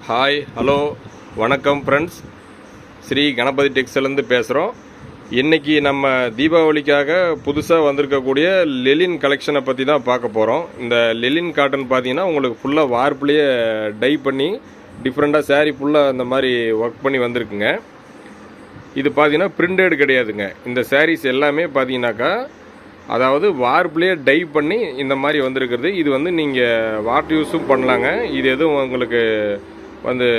Hi hello வணக்கம் friends, Sri Ganapathi டெக்ஸ்டைலேருந்து பேசுகிறோம். இன்றைக்கி நம்ம தீபாவளிக்காக புதுசாக வந்திருக்கக்கூடிய லெலின் கலெக்ஷனை பற்றி தான் பார்க்க போகிறோம். இந்த லெலின் காட்டன் பார்த்தீங்கன்னா உங்களுக்கு ஃபுல்லாக வார்ப்புலேயே டை பண்ணி டிஃப்ரெண்ட்டாக சாரீ ஃபுல்லாக அந்த மாதிரி ஒர்க் பண்ணி வந்திருக்குங்க. இது பார்த்தீங்கன்னா பிரிண்டட் கிடையாதுங்க. இந்த சாரீஸ் எல்லாமே பார்த்தீங்கன்னாக்கா அதாவது வார்ப்புலேயே டை பண்ணி இந்த மாதிரி வந்திருக்கிறது. இது வந்து நீங்கள் வாட்டர் யூஸும் பண்ணலாங்க. இது எதுவும் உங்களுக்கு வந்து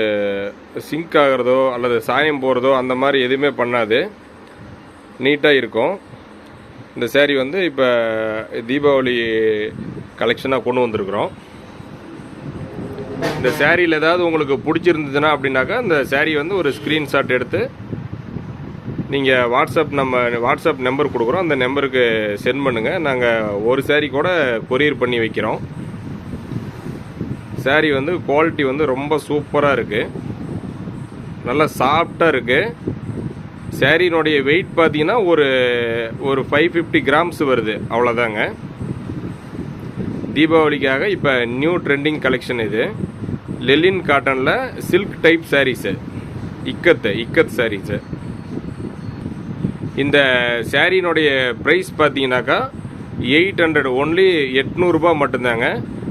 சிங்க் ஆகிறதோ அல்லது சாயம் போகிறதோ அந்த மாதிரி எதுவுமே பண்ணாது, நீட்டாக இருக்கும். இந்த சேரீ வந்து இப்போ தீபாவளி கலெக்ஷனாக கொண்டு வந்திருக்கிறோம். இந்த சேரீயில் ஏதாவது உங்களுக்கு பிடிச்சிருந்ததுன்னா அப்படின்னாக்கா இந்த சேரீ வந்து ஒரு ஸ்க்ரீன்ஷாட் எடுத்து நீங்கள் வாட்ஸ்அப் நம்பர் கொடுக்குறோம், அந்த நம்பருக்கு சென்ட் பண்ணுங்கள். நாங்கள் ஒரு சேரீ கூட கொரியர் பண்ணி வைக்கிறோம். சேரீ வந்து குவாலிட்டி வந்து ரொம்ப சூப்பராக இருக்குது, நல்லா சாஃப்டாக இருக்குது. சேரீனுடைய வெயிட் பார்த்தீங்கன்னா ஒரு 550 கிராம்ஸ் வருது, அவ்வளோதாங்க. தீபாவளிக்காக இப்போ நியூ ட்ரெண்டிங் கலெக்ஷன் இது. லெலின் காட்டனில் சில்க் டைப் சாரீஸு, இக்கத் சாரீஸு. இந்த சேரீனுடைய ப்ரைஸ் பார்த்தீங்கன்னாக்கா 800, ஒன்லி 800 ரூபா மட்டும்தாங்க.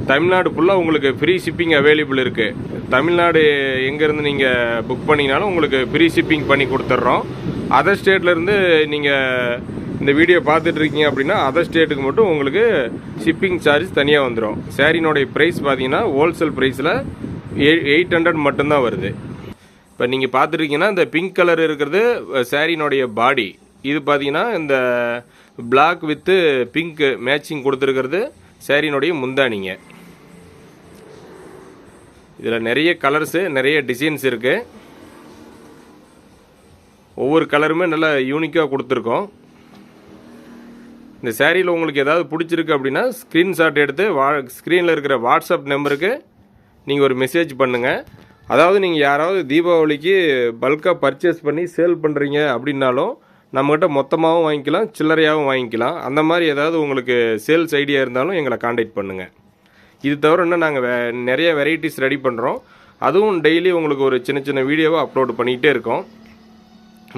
தமிழ்நாடு ஃபுல்லாக உங்களுக்கு ஃப்ரீ ஷிப்பிங் அவைலபிள் இருக்குது. தமிழ்நாடு எங்கேருந்து நீங்கள் புக் பண்ணிங்கனாலும் உங்களுக்கு ஃப்ரீ ஷிப்பிங் பண்ணி கொடுத்துட்றோம். அதர் ஸ்டேட்லேருந்து நீங்கள் இந்த வீடியோ பார்த்துட்ருக்கீங்க அப்படின்னா அதர் ஸ்டேட்டுக்கு மட்டும் உங்களுக்கு ஷிப்பிங் சார்ஜ் தனியாக வந்துடும். சேரீனுடைய ப்ரைஸ் பார்த்தீங்கன்னா ஹோல்சேல் ப்ரைஸில் 800 மட்டும்தான் வருது. இப்போ நீங்கள் பார்த்துருக்கீங்கன்னா இந்த பிங்க் கலர் இருக்கிறது சேரீனுடைய பாடி. இது பார்த்தீங்கன்னா இந்த பிளாக் வித்து பிங்க் மேட்சிங் கொடுத்துருக்கிறது சேரீனுடைய முந்தானிங்க. இதில் நிறைய கலர்ஸு, நிறைய டிசைன்ஸ் இருக்குது. ஒவ்வொரு கலருமே நல்லா யூனிக்காக கொடுத்துருக்கோம். இந்த சேரீயில் உங்களுக்கு ஏதாவது பிடிச்சிருக்கு அப்படின்னா ஸ்க்ரீன்ஷாட் எடுத்து ஸ்க்ரீனில் இருக்கிற வாட்ஸ்அப் நம்பருக்கு நீங்கள் ஒரு மெசேஜ் பண்ணுங்கள். அதாவது நீங்கள் யாராவது தீபாவளிக்கு பல்காக பர்ச்சேஸ் பண்ணி சேல் பண்ணுறீங்க அப்படின்னாலும் நம்மகிட்ட மொத்தமாகவும் வாங்கிக்கலாம், சில்லறையாகவும் வாங்கிக்கலாம். அந்த மாதிரி ஏதாவது உங்களுக்கு சேல்ஸ் ஐடியா இருந்தாலும் எங்களை காண்டாக்ட் பண்ணுங்கள். இது தவிர இன்னும் நாங்கள் நிறைய வெரைட்டிஸ் ரெடி பண்ணுறோம். அதுவும் டெய்லி உங்களுக்கு ஒரு சின்ன சின்ன வீடியோவை அப்லோட் பண்ணிக்கிட்டே இருக்கோம்.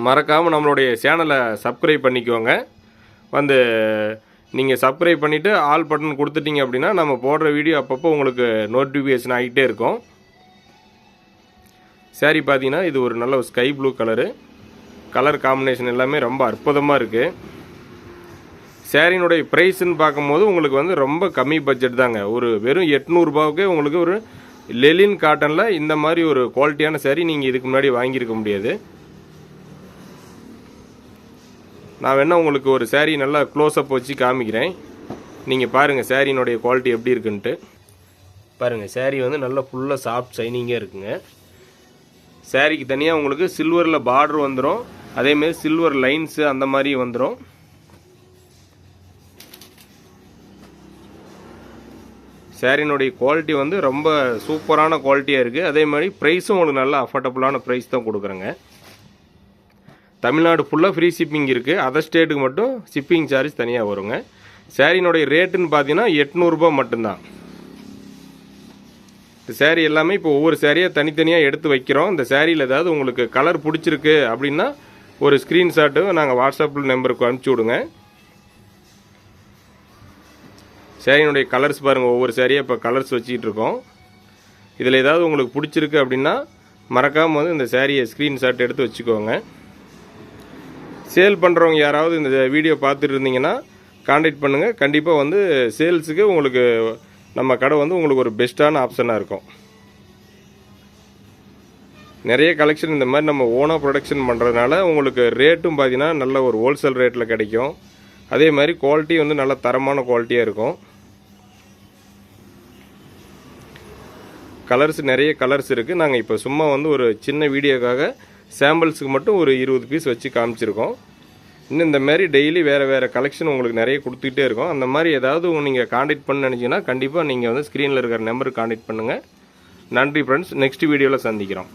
மறக்காமல் நம்மளுடைய சேனலை சப்ஸ்கிரைப் பண்ணிக்கோங்க. வந்து நீங்கள் சப்ஸ்கிரைப் பண்ணிவிட்டு ஆல் பட்டன் கொடுத்துட்டீங்க அப்படின்னா நம்ம போடுற வீடியோ அப்பப்போ உங்களுக்கு நோட்டிஃபிகேஷன் ஆகிட்டே இருக்கும். சாரி பார்த்தீங்கன்னா இது ஒரு நல்ல ஒரு ஸ்கை ப்ளூ கலர் காம்பினேஷன் எல்லாமே ரொம்ப அற்புதமாக இருக்குது. சேரீனுடைய ப்ரைஸ்ன்னு பார்க்கும்போது உங்களுக்கு வந்து ரொம்ப கம்மி பட்ஜெட் தாங்க. வெறும் 800 ரூபாவுக்கே உங்களுக்கு ஒரு லெலின் காட்டனில் இந்த மாதிரி ஒரு குவாலிட்டியான சேரீ நீங்கள் இதுக்கு முன்னாடி வாங்கியிருக்க முடியாது. நான் வேணால் உங்களுக்கு ஒரு சேரீ நல்லா க்ளோஸ்அப் வச்சு காமிக்கிறேன். நீங்கள் பாருங்கள் சேரீனுடைய குவாலிட்டி எப்படி இருக்குன்ட்டு. பாருங்கள், சேரீ வந்து நல்லா ஃபுல்லாக சாஃப்ட் ஷைனிங்காக இருக்குங்க. சேரீக்கு தனியாக உங்களுக்கு சில்வரில் பார்டர் வந்துடும், அதேமாரி சில்வர் லைன்ஸு அந்த மாதிரி வந்துடும். சேரீனுடைய குவாலிட்டி வந்து ரொம்ப சூப்பரான குவாலிட்டியாக இருக்குது. அதே மாதிரி ப்ரைஸும் உங்களுக்கு நல்லா அஃபோர்டபுளான ப்ரைஸ் தான் கொடுக்குறேங்க. தமிழ்நாடு ஃபுல்லாக ஃப்ரீ ஷிப்பிங் இருக்குது. அதர் ஸ்டேட்டுக்கு மட்டும் ஷிப்பிங் சார்ஜ் தனியாக வருங்க. சேரீனுடைய ரேட்டுன்னு பார்த்தீங்கன்னா 800 ரூபா மட்டும்தான். இந்த சேரீ எல்லாமே இப்போ ஒவ்வொரு சேரீயாக தனித்தனியாக எடுத்து வைக்கிறோம். இந்த சேரீயில் ஏதாவது உங்களுக்கு கலர் பிடிச்சிருக்கு அப்படின்னா ஒரு ஸ்க்ரீன்ஷாட்டு நாங்கள் வாட்ஸ்அப்பில் நம்பருக்கு அனுப்பிச்சி விடுங்க. சேரீனுடைய கலர்ஸ் பாருங்கள், ஒவ்வொரு சேரீயாக இப்போ கலர்ஸ் வச்சுக்கிட்டு இருக்கோம். இதில் ஏதாவது உங்களுக்கு பிடிச்சிருக்கு அப்படின்னா மறக்காமல் வந்து இந்த சேரீயை ஸ்க்ரீன்ஷாட் எடுத்து வச்சுக்கோங்க. சேல் பண்ணுறவங்க யாராவது இந்த வீடியோ பார்த்துட்டு இருந்தீங்கன்னா காண்டாக்ட் பண்ணுங்கள். கண்டிப்பாக வந்து சேல்ஸுக்கு உங்களுக்கு நம்ம கடை வந்து உங்களுக்கு ஒரு பெஸ்ட்டான ஆப்ஷனாக இருக்கும். நிறைய கலெக்ஷன் இந்த மாதிரி நம்ம ஓனாக ப்ரொடக்ஷன் பண்ணுறதுனால உங்களுக்கு ரேட்டும் பார்த்தீங்கன்னா நல்ல ஒரு ஹோல்சேல் ரேட்டில் கிடைக்கும். அதே மாதிரி குவாலிட்டி வந்து நல்ல தரமான குவாலிட்டியாக இருக்கும். கலர்ஸ் நிறைய கலர்ஸ் இருக்குது. நாங்கள் இப்போ சும்மா வந்து ஒரு சின்ன வீடியோக்காக சாம்பிள்ஸுக்கு மட்டும் ஒரு 20 பீஸ் வச்சு காமிச்சிருக்கோம். இன்னும் இந்த மாதிரி டெய்லி வேறு கலெக்ஷன் உங்களுக்கு நிறைய கொடுத்துக்கிட்டே இருக்கும். அந்த மாதிரி ஏதாவது நீங்கள் காண்டாக்ட் பண்ண நினச்சிங்கன்னா கண்டிப்பாக நீங்கள் வந்து ஸ்க்ரீனில் இருக்கிற நம்பருக்கு காண்டாக்ட் பண்ணுங்கள். நன்றி ஃப்ரெண்ட்ஸ், நெக்ஸ்ட் வீடியோவில் சந்திக்கிறோம்.